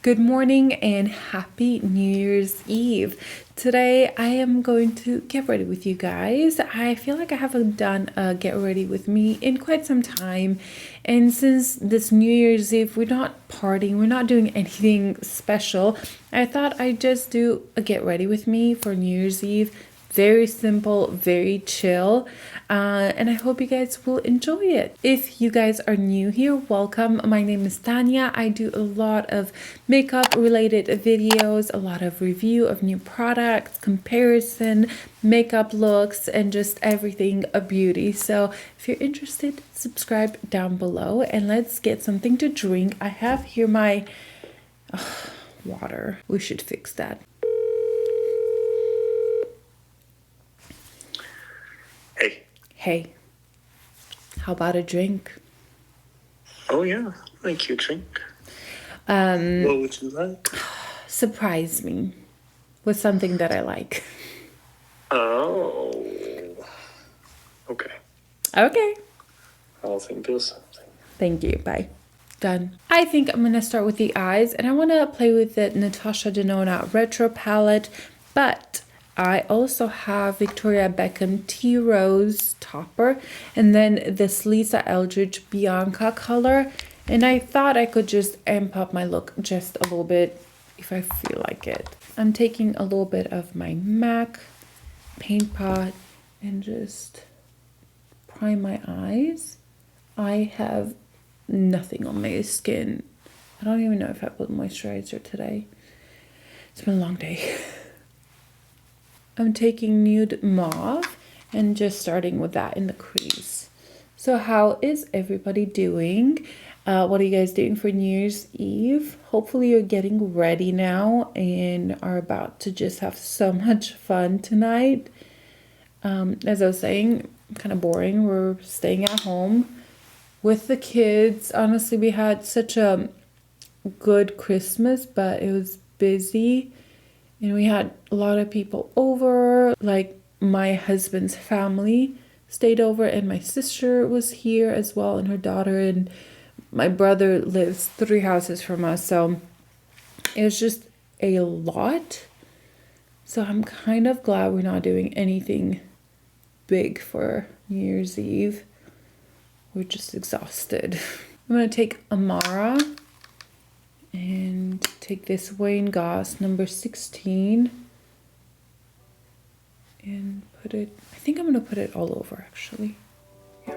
Good morning and happy New Year's Eve. Today I am going to get ready with you guys. I feel like I haven't done a get ready with me in quite some time. And since this New Year's Eve, we're not partying, we're not doing anything special. I thought I'd just do a get ready with me for New Year's Eve. Very simple, very chill, and I hope you guys will enjoy it. If you guys are new here, welcome. My name is Tanya. I do a lot of makeup related videos, a lot of review of new products, comparison, makeup looks, and just everything a beauty. So if you're interested, subscribe down below and let's get something to drink. I have here my water. We should fix that. Hey, how about a drink? Oh yeah, like you drink. What would you like? Surprise me with something that I like. Oh, okay. Okay. I'll think of something. Thank you. Bye. Done. I think I'm gonna start with the eyes, and I want to play with the Natasha Denona Retro palette, but I also have Victoria Beckham Tea Rose topper and then this Lisa Eldridge Bianca color. And I thought I could just amp up my look just a little bit if I feel like it. I'm taking a little bit of my MAC paint pot and just prime my eyes. I have nothing on my skin. I don't even know if I put moisturizer today. It's been a long day. I'm taking nude mauve and just starting with that in the crease. So how is everybody doing? What are you guys doing for New Year's Eve? Hopefully you're getting ready now and are about to just have so much fun tonight. As I was saying, kind of boring. We're staying at home with the kids. Honestly, we had such a good Christmas, but it was busy. And we had a lot of people over, like my husband's family stayed over and my sister was here as well and her daughter, and my brother lives 3 houses from us. So it was just a lot. So I'm kind of glad we're not doing anything big for New Year's Eve. We're just exhausted. I'm going to take Amara and take this Wayne Goss number 16 and put it, I think I'm gonna put it all over actually. Yeah.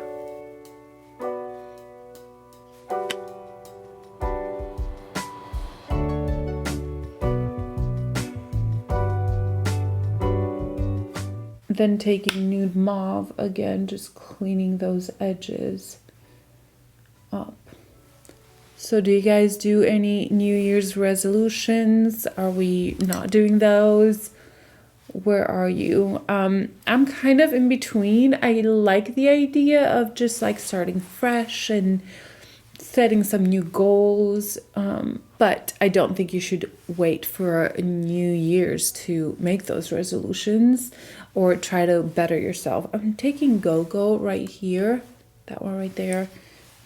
Then taking nude mauve again, just cleaning those edges up. So do you guys do any New Year's resolutions? Are we not doing those? Where are you? I'm kind of in between. I like the idea of just like starting fresh and setting some new goals. But I don't think you should wait for New Year's to make those resolutions or try to better yourself. I'm taking Go-Go right here, that one right there,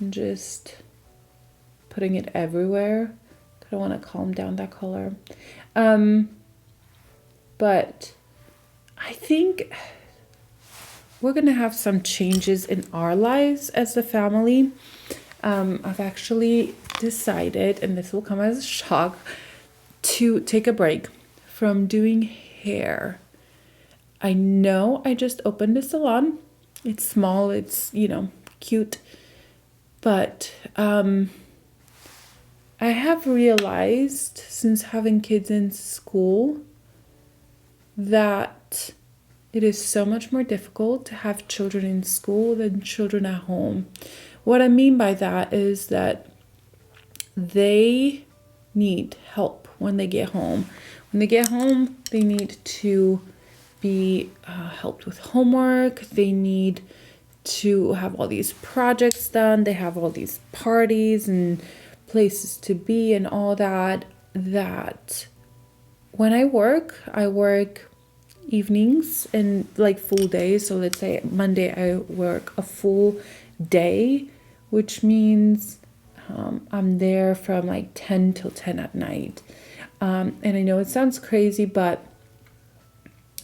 and just putting it everywhere. I don't want to calm down that color. But I think we're going to have some changes in our lives as a family. I've actually decided, and this will come as a shock, to take a break from doing hair. I know I just opened a salon. It's small, it's, you know, cute. But I have realized since having kids in school that it is so much more difficult to have children in school than children at home. What I mean by that is that they need help when they get home. When they get home, they need to be helped with homework. They need to have all these projects done. They have all these parties and places to be and all that when I work evenings and like full days. So let's say Monday I work a full day, which means I'm there from like 10 till 10 at night. And I know it sounds crazy, but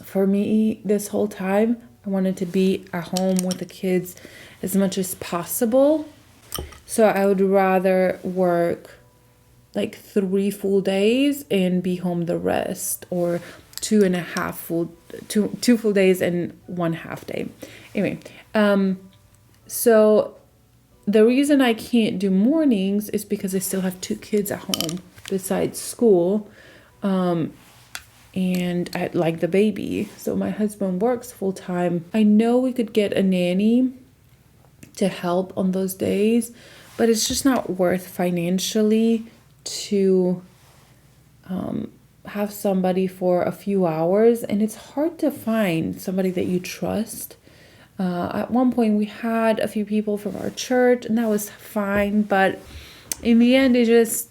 for me, this whole time, I wanted to be at home with the kids as much as possible. So I would rather work like 3 full days and be home the rest, or 2 full days and 1 half day. Anyway, so the reason I can't do mornings is because I still have 2 kids at home besides school. And I like the baby. So my husband works full time. I know we could get a nanny to help on those days, but it's just not worth financially to have somebody for a few hours. And it's hard to find somebody that you trust. At one point we had a few people from our church and that was fine, but in the end it just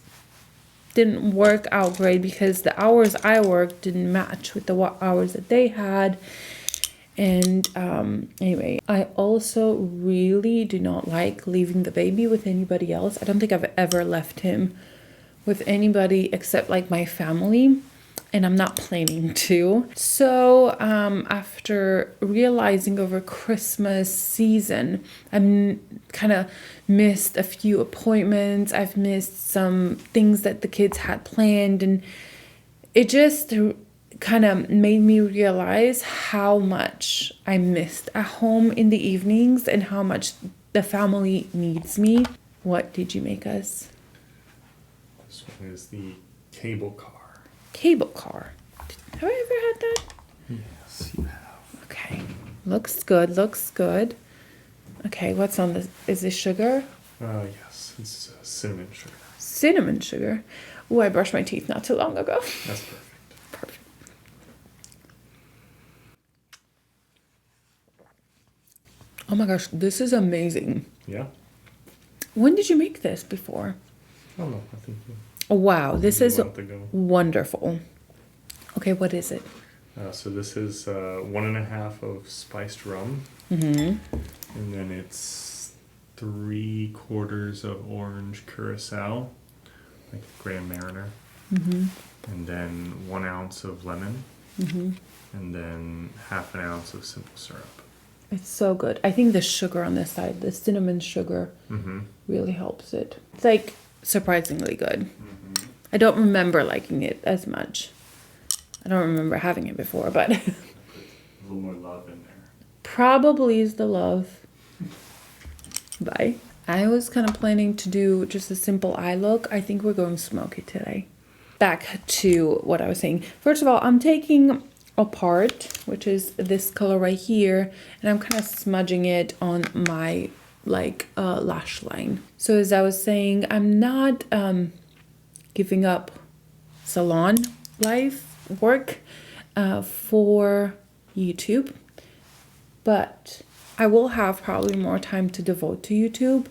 didn't work out great because the hours I worked didn't match with the hours that they had. And anyway, I also really do not like leaving the baby with anybody else. I don't think I've ever left him with anybody except like my family, and I'm not planning to. So after realizing over Christmas season, I'm kind of missed a few appointments. I've missed some things that the kids had planned, and it just kind of made me realize how much I missed at home in the evenings and how much the family needs me. What did you make us? This one is the cable car. Cable car. Have I ever had that? Yes, you have. Okay. Looks good. Looks good. Okay, what's on this? Is this sugar? Yes, it's cinnamon sugar. Cinnamon sugar. Oh, I brushed my teeth not too long ago. That's perfect. Perfect. Oh my gosh, this is amazing. Yeah? When did you make this before? Oh no, I think Oh, wow, this a is month ago. wonderful. Okay, what is it? So this is 1.5 of spiced rum. Mm-hmm. And then it's 3/4 of orange curacao, like Grand Mariner. Mm-hmm. And then 1 ounce of lemon. Mm-hmm. And then 1/2 ounce of simple syrup. It's so good. I think the sugar on this side, the cinnamon sugar, really helps it. It's like surprisingly good. I don't remember liking it as much. I don't remember having it before, but A little more love in there. probably is the love. Bye. I was kind of planning to do just a simple eye look. I think we're going smoky today. Back to what I was saying. First of all, I'm taking apart, which is this color right here, and I'm kind of smudging it on my lash line. So as I was saying, I'm not giving up salon life work for YouTube, but I will have probably more time to devote to YouTube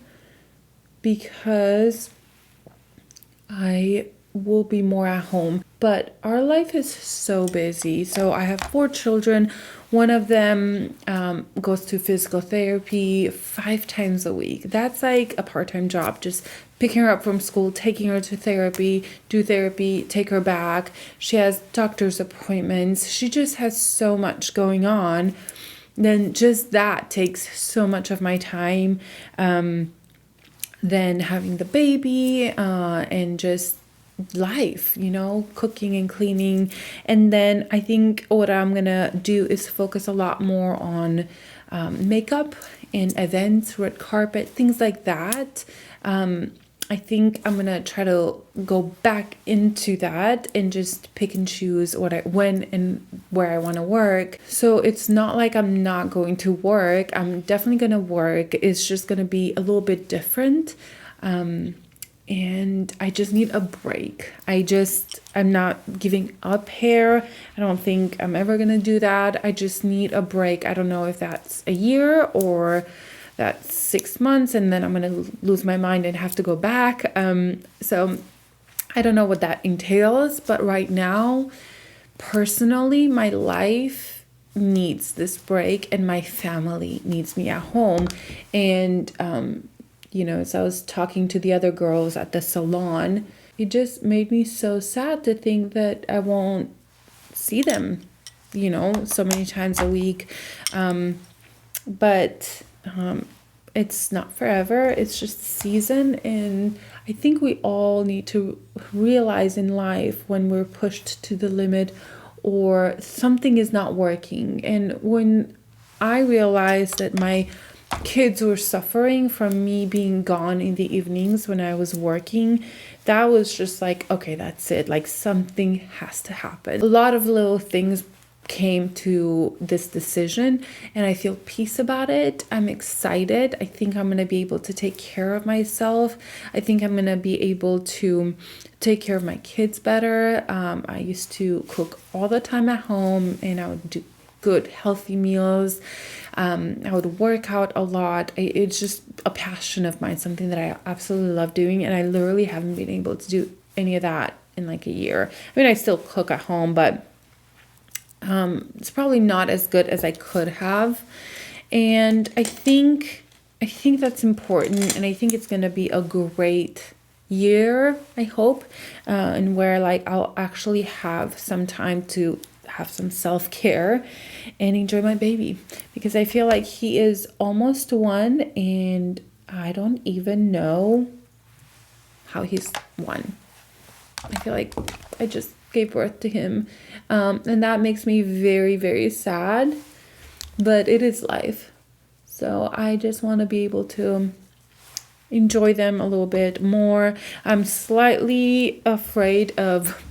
because I will be more at home. But our life is so busy. So I have 4 children. One of them goes to physical therapy 5 times a week. That's like a part-time job, just picking her up from school, taking her to therapy, do therapy, take her back. She has doctor's appointments. She just has so much going on. Then just that takes so much of my time. Then having the baby and just life, cooking and cleaning. And then I think what I'm gonna do is focus a lot more on makeup and events, red carpet, things like that. I think I'm gonna try to go back into that and just pick and choose when and where I want to work. So it's not like I'm not going to work. I'm definitely gonna work. It's just gonna be a little bit different. And I just need a break. I'm not giving up hair. I don't think I'm ever gonna do that. I just need a break. I don't know if that's a year or that's 6 months, and then I'm gonna lose my mind and have to go back. So I don't know what that entails, but right now, personally, my life needs this break and my family needs me at home. And you know, as I was talking to the other girls at the salon, it just made me so sad to think that I won't see them, you know, so many times a week. But it's not forever. It's just a season. And I think we all need to realize in life when we're pushed to the limit or something is not working. And when I realized that my kids were suffering from me being gone in the evenings when I was working, that was just like, okay, that's it. Like something has to happen. A lot of little things came to this decision and I feel peace about it. I'm excited. I think I'm going to be able to take care of myself. I think I'm going to be able to take care of my kids better. I used to cook all the time at home and I would do good healthy meals. I would work out a lot. It's just a passion of mine, something that I absolutely love doing, and I literally haven't been able to do any of that in like a year. I mean, I still cook at home, but it's probably not as good as I could have. And I think that's important, and I think it's going to be a great year, I hope, and where like I'll actually have some time to have some self-care and enjoy my baby, because I feel like he is almost 1 and I don't even know how he's 1. I feel like I just gave birth to him, and that makes me very, very sad, but it is life. So I just want to be able to enjoy them a little bit more. I'm slightly afraid of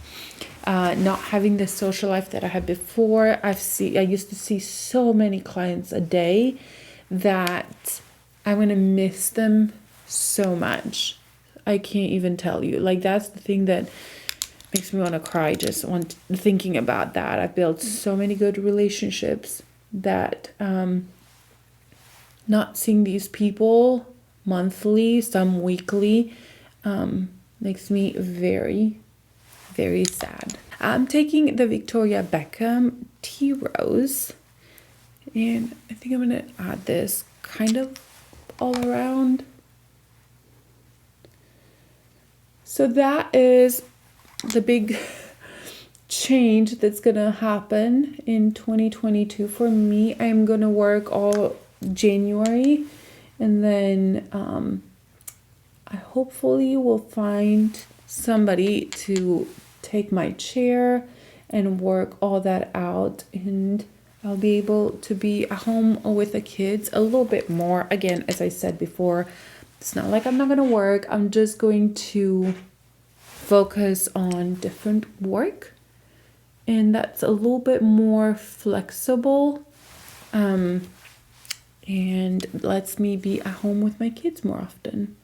not having the social life that I had before. I used to see so many clients a day that I'm going to miss them so much. I can't even tell you. Like, that's the thing that makes me want to cry just thinking about that. I've built so many good relationships that not seeing these people monthly, some weekly, makes me very, very sad. I'm taking the Victoria Beckham Tea Rose, and I think I'm going to add this kind of all around. So that is the big change that's going to happen in 2022 for me. I'm going to work all January, and then I hopefully will find somebody to take my chair and work all that out, and I'll be able to be at home with the kids a little bit more. Again, as I said before, it's not like I'm not going to work. I'm just going to focus on different work, and that's a little bit more flexible, and lets me be at home with my kids more often.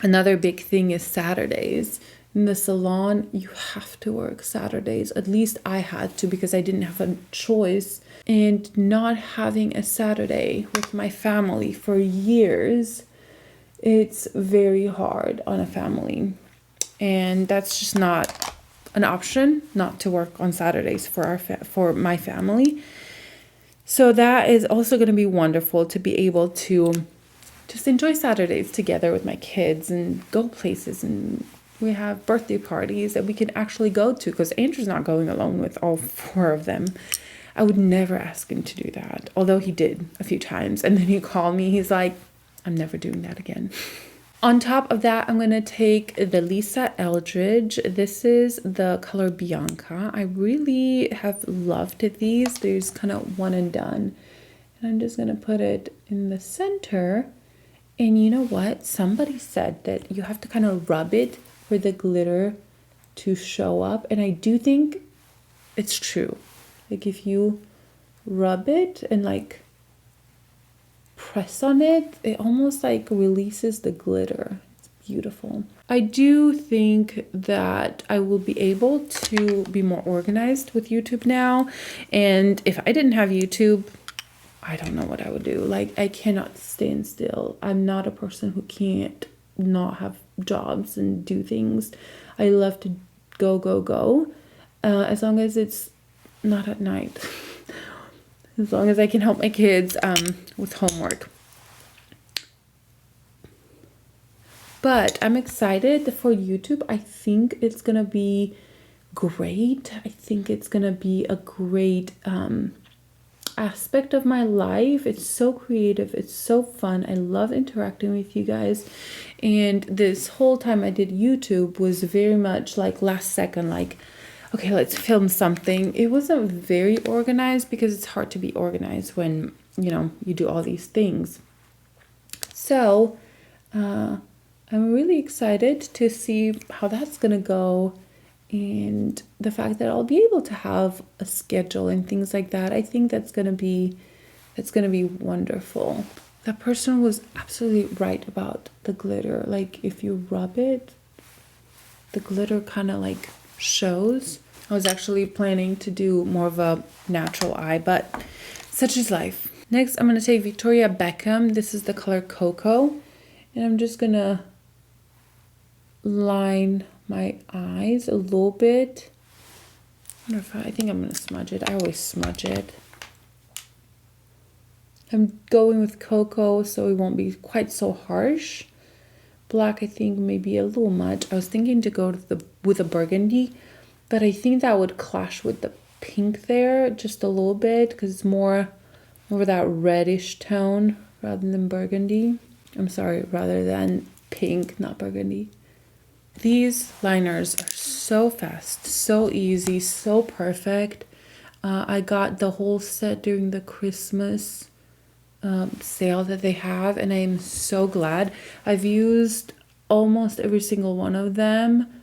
Another big thing is Saturdays. In the salon, you have to work Saturdays. At least I had to, because I didn't have a choice. And not having a Saturday with my family for years, it's very hard on a family. And that's just not an option, not to work on Saturdays for my family. So that is also going to be wonderful, to be able to just enjoy Saturdays together with my kids and go places, and we have birthday parties that we can actually go to, because Andrew's not going alone with all 4 of them. I would never ask him to do that, although he did a few times, and then he called me, he's like, I'm never doing that again. On top of that, I'm going to take the Lisa Eldridge. This is the color Bianca. I really have loved these. They're just kind of one and done. And I'm just going to put it in the center. And you know what? Somebody said that you have to kind of rub it for the glitter to show up. And I do think it's true. Like, if you rub it and like press on it, it almost like releases the glitter. It's beautiful. I do think that I will be able to be more organized with YouTube now. And if I didn't have YouTube, I don't know what I would do. Like, I cannot stand still. I'm not a person who can't not have jobs and do things. I love to go. As long as it's not at night. As long as I can help my kids with homework. But I'm excited for YouTube. I think it's gonna be great. I think it's gonna be a great aspect of my life. It's so creative, it's so fun. I love interacting with you guys, and this whole time I did YouTube was very much like last second, like, okay, let's film something. It wasn't very organized because it's hard to be organized when, you know, you do all these things. So I'm really excited to see how that's gonna go, and the fact that I'll be able to have a schedule and things like that. I think that's gonna be wonderful. That person was absolutely right about the glitter. Like if you rub it, the glitter kind of like shows. I was actually planning to do more of a natural eye, but such is life. Next, I'm gonna take Victoria Beckham. This is the color Cocoa, and I'm just gonna line my eyes a little bit. I think I'm gonna smudge it. I always smudge it. I'm going with Cocoa so it won't be quite so harsh. Black, I think maybe a little much. I was thinking to go with a burgundy, but I think that would clash with the pink there just a little bit because it's more that reddish tone rather than burgundy. I'm sorry, rather than pink, not burgundy. These liners are so fast, so easy, so perfect. I got the whole set during the Christmas sale that they have, and I am so glad. I've used almost every single one of them,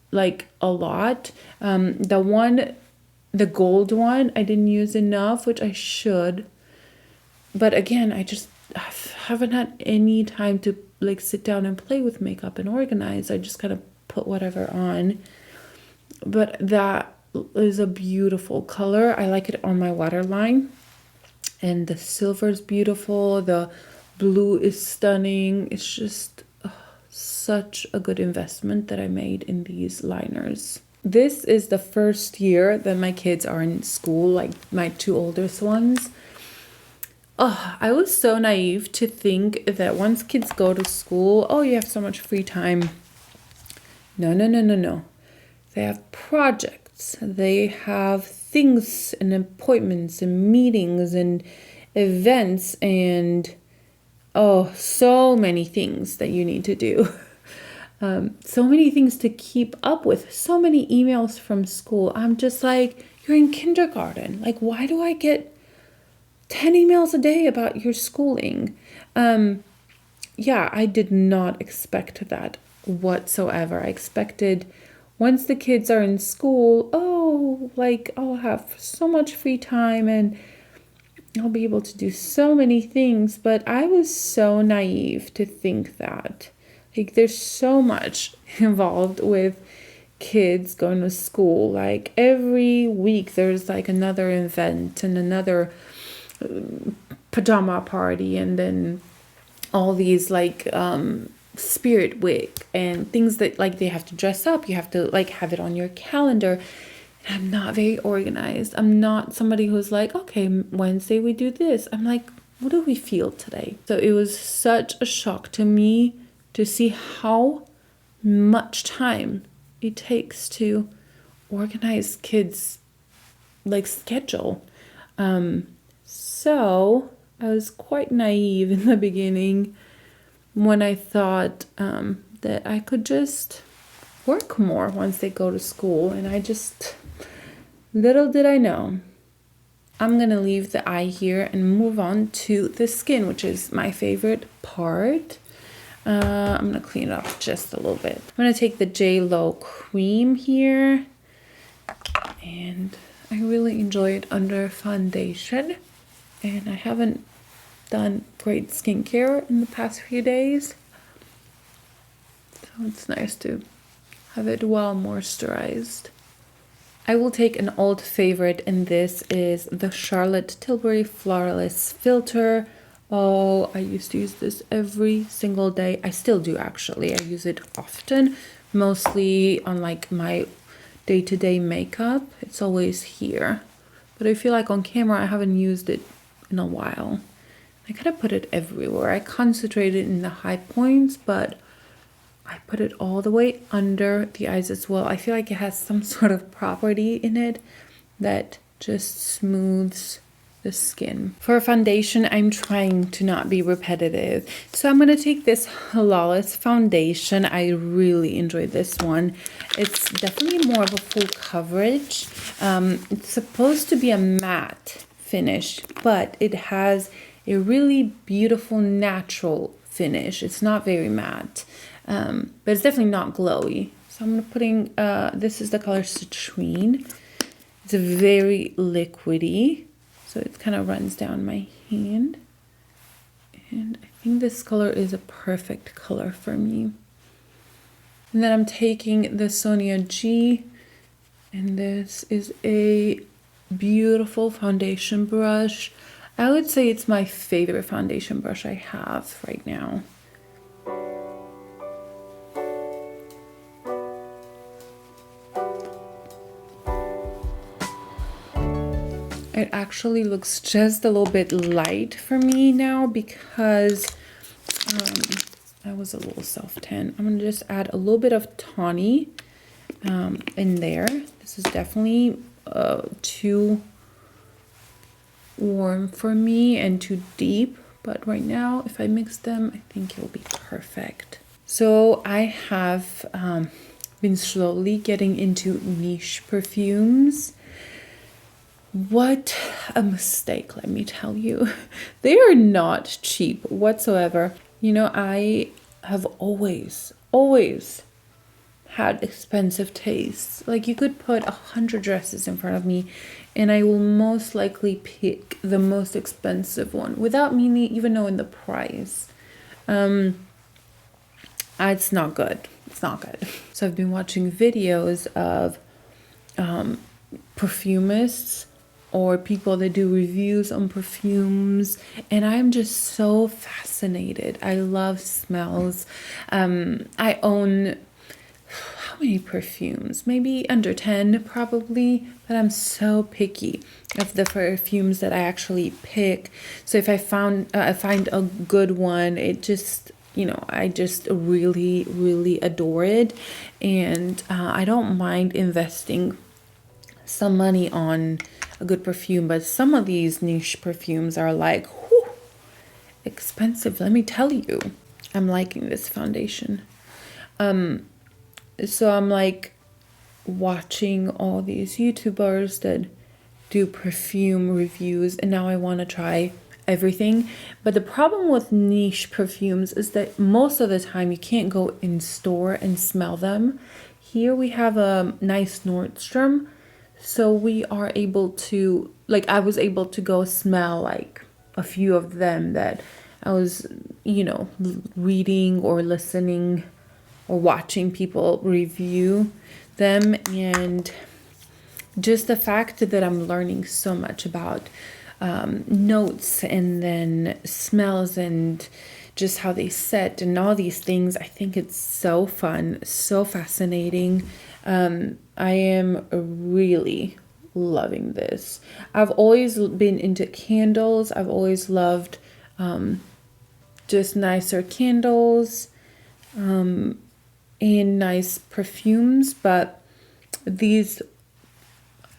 like a lot. The gold one, I didn't use enough, which I should. But again, I just haven't had any time to like sit down and play with makeup and organize. I just kind of put whatever on. But that is a beautiful color. I like it on my waterline. And the silver is beautiful. The blue is stunning. It's just such a good investment that I made in these liners. This is the first year that my kids are in school, like my two oldest ones. Oh, I was so naive to think that once kids go to school, oh, you have so much free time. No. They have projects. They have things and appointments and meetings and events and so many things that you need to do. So many things to keep up with. So many emails from school. I'm just like, you're in kindergarten. Like, why do I get 10 emails a day about your schooling? Yeah, I did not expect that whatsoever. I expected once the kids are in school, I'll have so much free time and I'll be able to do so many things. But I was so naive to think that. Like, there's so much involved with kids going to school. Like, every week there's like another event and another pajama party, and then all these like spirit week and things that like they have to dress up. You have to like have it on your calendar. And I'm not very organized. I'm not somebody who's like, okay, Wednesday we do this. I'm like, what do we feel today? So it was such a shock to me to see how much time it takes to organize kids like schedule. So I was quite naive in the beginning when I thought that I could just work more once they go to school. And little did I know. I'm going to leave the eye here and move on to the skin, which is my favorite part. I'm going to clean it up just a little bit. I'm going to take the J.Lo cream here. And I really enjoy it under foundation. And I haven't done great skincare in the past few days. So it's nice to have it well moisturized. I will take an old favorite, and this is the Charlotte Tilbury Flawless Filter. Oh, I used to use this every single day. I still do, actually. I use it often, mostly on like my day-to-day makeup. It's always here. But I feel like on camera I haven't used it in a while. I kind of put it everywhere. I concentrated in the high points, but I put it all the way under the eyes as well. I feel like it has some sort of property in it that just smooths the skin. For foundation, I'm trying to not be repetitive. So I'm going to take this Lawless foundation. I really enjoyed this one. It's definitely more of a full coverage. It's supposed to be a matte finish, but it has a really beautiful natural finish. It's not very matte, but it's definitely not glowy. So I'm putting, this is the color Citrine. It's very liquidy, so it kind of runs down my hand. And I think this color is a perfect color for me. And then I'm taking the Sonia G, and this is a beautiful foundation brush. I would say it's my favorite foundation brush I have right now. It actually looks just a little bit light for me now because I was a little self-tan. I'm gonna just add a little bit of tawny in there. This is definitely too warm for me and too deep, but right now if I mix them, I think it will be perfect. So I have been slowly getting into niche perfumes. What a mistake, let me tell you. They are not cheap whatsoever. You know, I have always had expensive tastes. Like, you could put 100 dresses in front of me and I will most likely pick the most expensive one without me even knowing the price. It's not good. It's not good. So I've been watching videos of perfumists or people that do reviews on perfumes, and I'm just so fascinated. I love smells. I own how many perfumes? Maybe under 10 probably, but I'm so picky of the perfumes that I actually pick. So if I find a good one, it just, you know, I just really adore it, and I don't mind investing some money on a good perfume, but some of these niche perfumes are like, whew, expensive, let me tell you. I'm liking this foundation. So I'm like watching all these YouTubers that do perfume reviews, and now I want to try everything. But the problem with niche perfumes is that most of the time you can't go in store and smell them. Here we have a nice Nordstrom, so we are able to, like, I was able to go smell like a few of them that I was, you know, reading or listening or watching people review them. And just the fact that I'm learning so much about notes and then smells and just how they set and all these things, I think it's so fun, so fascinating. I am really loving this. I've always been into candles. I've always loved just nicer candles and nice perfumes, but these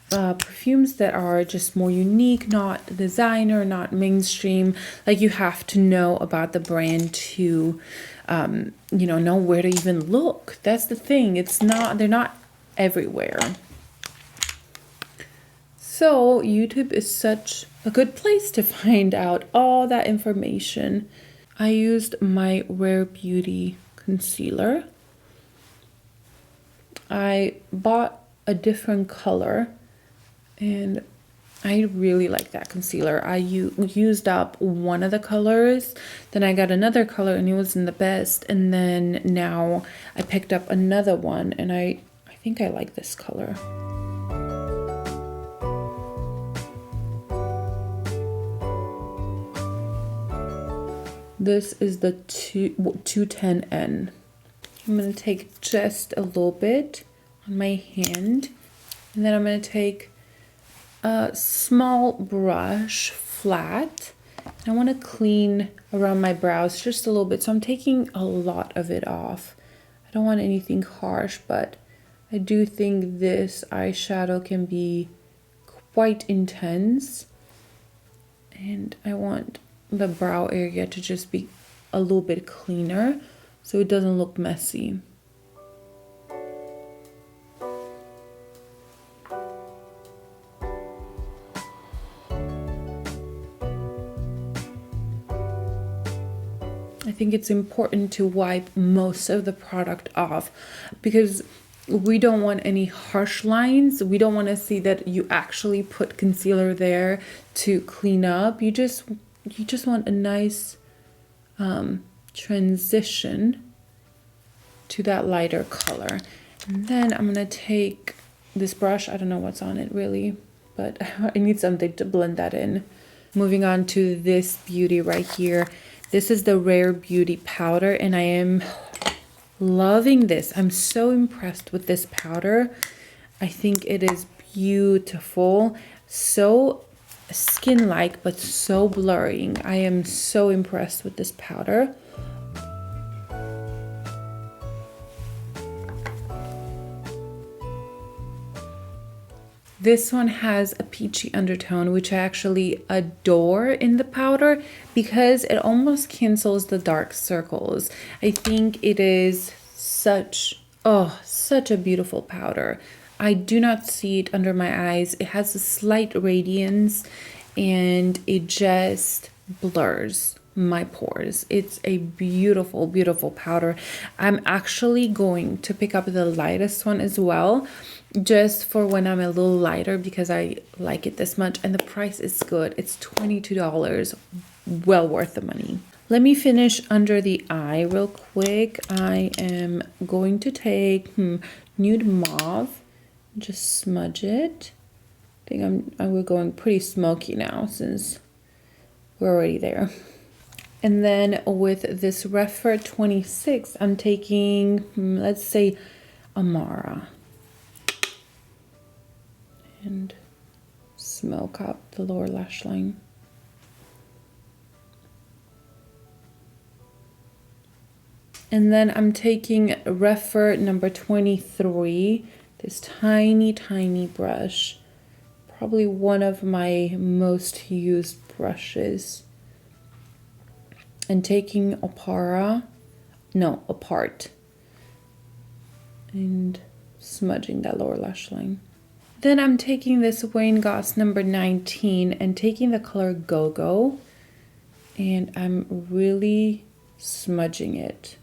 perfumes that are just more unique, not designer, not mainstream, like, you have to know about the brand to you know where to even look. That's the thing. They're not everywhere. So YouTube is such a good place to find out all that information. I used my Rare Beauty concealer. I bought a different color and I really like that concealer. I used up one of the colors, then I got another color and it wasn't the best, and then now I picked up another one and I think I like this color. This is the 210N. I'm going to take just a little bit on my hand, and then I'm going to take a small brush, flat. I want to clean around my brows just a little bit, so I'm taking a lot of it off. I don't want anything harsh, but I do think this eyeshadow can be quite intense. And I want the brow area to just be a little bit cleaner so it doesn't look messy. I think it's important to wipe most of the product off because we don't want any harsh lines. We don't want to see that you actually put concealer there to clean up. You just want a nice transition to that lighter color. And then I'm gonna take this brush. I don't know what's on it really, but I need something to blend that in. Moving on to this beauty right here. This is the Rare Beauty powder, and I am loving this. I'm so impressed with this powder. I think it is beautiful. So skin-like, but so blurring. I am so impressed with this powder. This one has a peachy undertone, which I actually adore in the powder because it almost cancels the dark circles. I think it is such a beautiful powder. I do not see it under my eyes. It has a slight radiance and it just blurs my pores. It's a beautiful, beautiful powder. I'm actually going to pick up the lightest one as well, just for when I'm a little lighter because I like it this much and the price is good. It's $22, well worth the money. Let me finish under the eye real quick. I am going to take Nude Mauve, just smudge it. I think we're going pretty smoky now since we're already there. And then with this Refer 26, I'm taking, let's say, Amara. And smoke up the lower lash line. And then I'm taking Refer number 23, this tiny, tiny brush. Probably one of my most used brushes. And taking Apart, and smudging that lower lash line. Then I'm taking this Wayne Goss number 19 and taking the color Go Go, and I'm really smudging it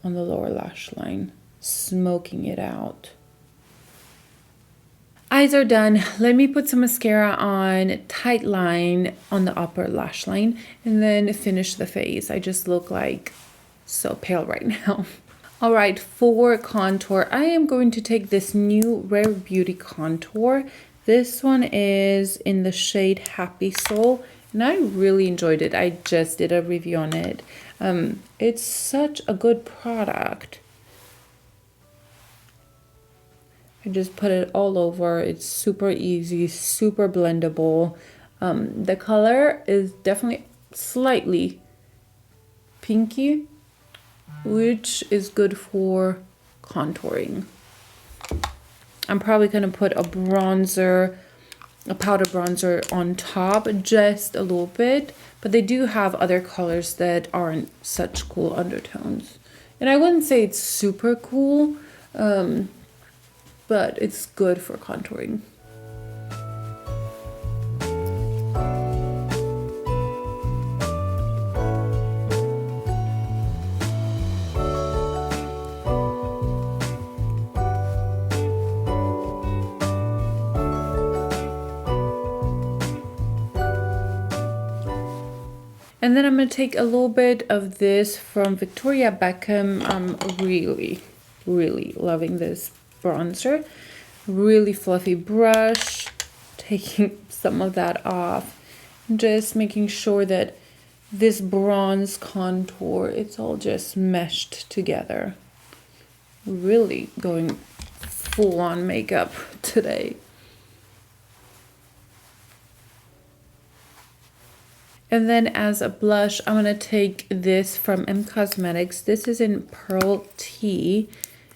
on the lower lash line, smoking it out. Eyes are done. Let me put some mascara on, tight line on the upper lash line, and then finish the face. I just look like so pale right now. All right, for contour, I am going to take this new Rare Beauty contour. This one is in the shade Happy Soul, and I really enjoyed it. I just did a review on it. It's such a good product. I just put it all over. It's super easy, super blendable. The color is definitely slightly pinky, which is good for contouring. I'm probably gonna put a bronzer, a powder bronzer on top, just a little bit, but they do have other colors that aren't such cool undertones. And I wouldn't say it's super cool, but it's good for contouring. And then I'm going to take a little bit of this from Victoria Beckham. I'm really, really loving this bronzer. Really fluffy brush. Taking some of that off. Just making sure that this bronze contour, it's all just meshed together. Really going full on makeup today. And then as a blush, I'm going to take this from M Cosmetics. This is in Pearl Tea.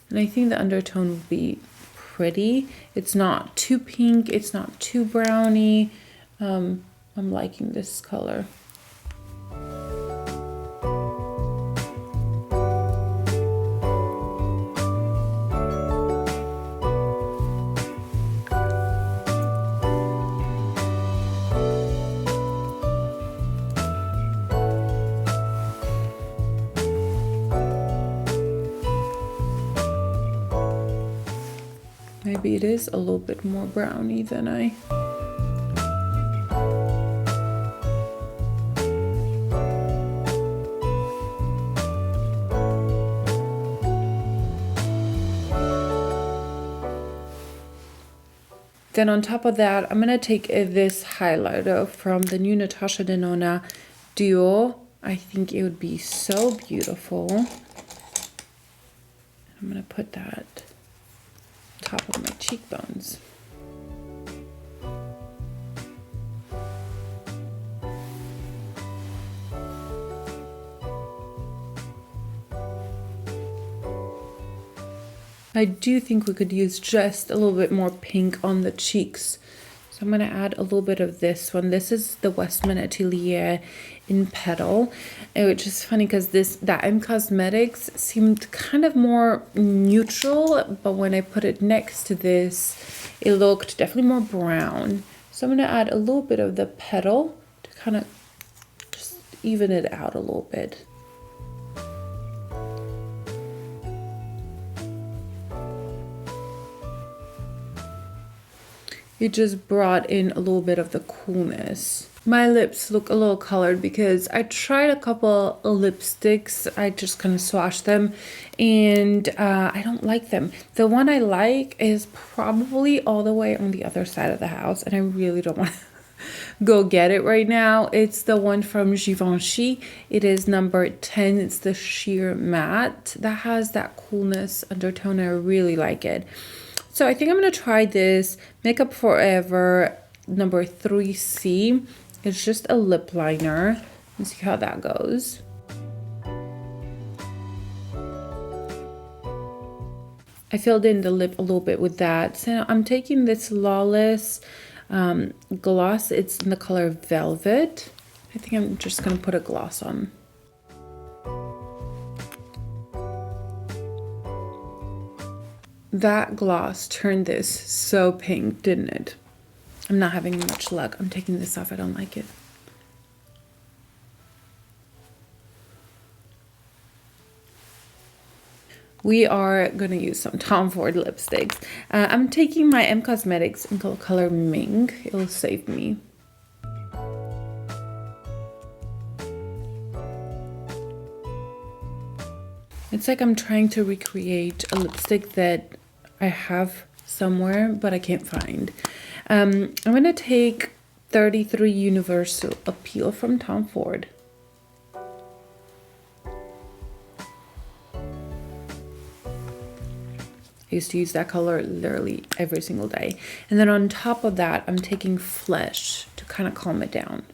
And I think the undertone will be pretty. It's not too pink. It's not too browny. I'm liking this color. Maybe it is a little bit more browny than I... Then on top of that, I'm going to take this highlighter from the new Natasha Denona Duo. I think it would be so beautiful. I'm going to put that top of my cheekbones. I do think we could use just a little bit more pink on the cheeks. So I'm going to add a little bit of this one. This is the Westman Atelier in Petal, which is funny because that M Cosmetics seemed kind of more neutral, but when I put it next to this, it looked definitely more brown. So I'm going to add a little bit of the Petal to kind of just even it out a little bit. It just brought in a little bit of the coolness. My lips look a little colored because I tried a couple of lipsticks. I just kind of swatched them and I don't like them. The one I like is probably all the way on the other side of the house and I really don't want to go get it right now. It's the one from Givenchy. It is number 10. It's the sheer matte that has that coolness undertone. I really like it. So I think I'm going to try this Makeup Forever number 3C. It's just a lip liner. Let's see how that goes. I filled in the lip a little bit with that. So I'm taking this Lawless gloss. It's in the color Velvet. I think I'm just going to put a gloss on. That gloss turned this so pink, didn't it? I'm not having much luck. I'm taking this off. I don't like it. We are going to use some Tom Ford lipsticks. I'm taking my M Cosmetics in color Ming. It'll save me. It's like I'm trying to recreate a lipstick that I have somewhere, but I can't find. I'm going to take 33 Universal Appeal from Tom Ford. I used to use that color literally every single day. And then on top of that, I'm taking Flesh to kind of calm it down.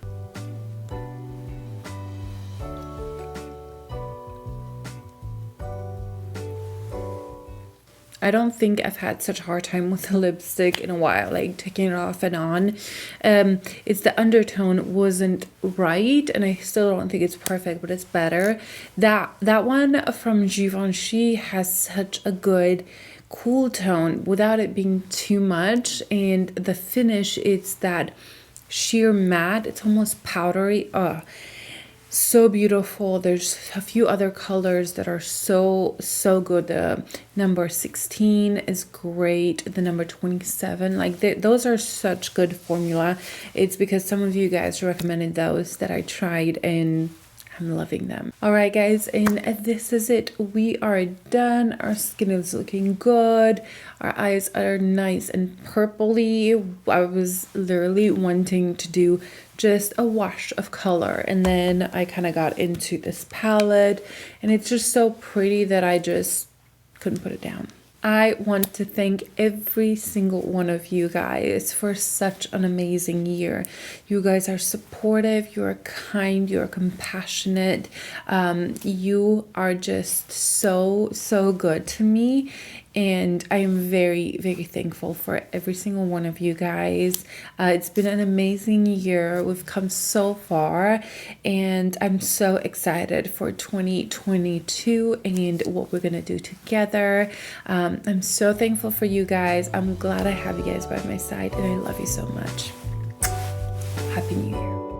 I don't think I've had such a hard time with the lipstick in a while, like taking it off and on. It's the undertone wasn't right, and I still don't think it's perfect, but it's better. That one from Givenchy has such a good cool tone without it being too much, and the finish, it's that sheer matte. It's almost powdery. So beautiful. There's a few other colors that are so good. The number 16 is great. The number 27, like those are such good formula. It's because some of you guys recommended those that I tried and I'm loving them. All right, guys, and this is it. We are done. Our skin is looking good. Our eyes are nice and purpley. I was literally wanting to do just a wash of color, and then I kind of got into this palette, and it's just so pretty that I just couldn't put it down. I want to thank every single one of you guys for such an amazing year. You guys are supportive, you're kind, you're compassionate. You are just so good to me. And I am very, very thankful for every single one of you guys. It's been an amazing year. We've come so far, and I'm so excited for 2022 and what we're gonna do together. I'm so thankful for you guys. I'm glad I have you guys by my side, and I love you so much. Happy New Year.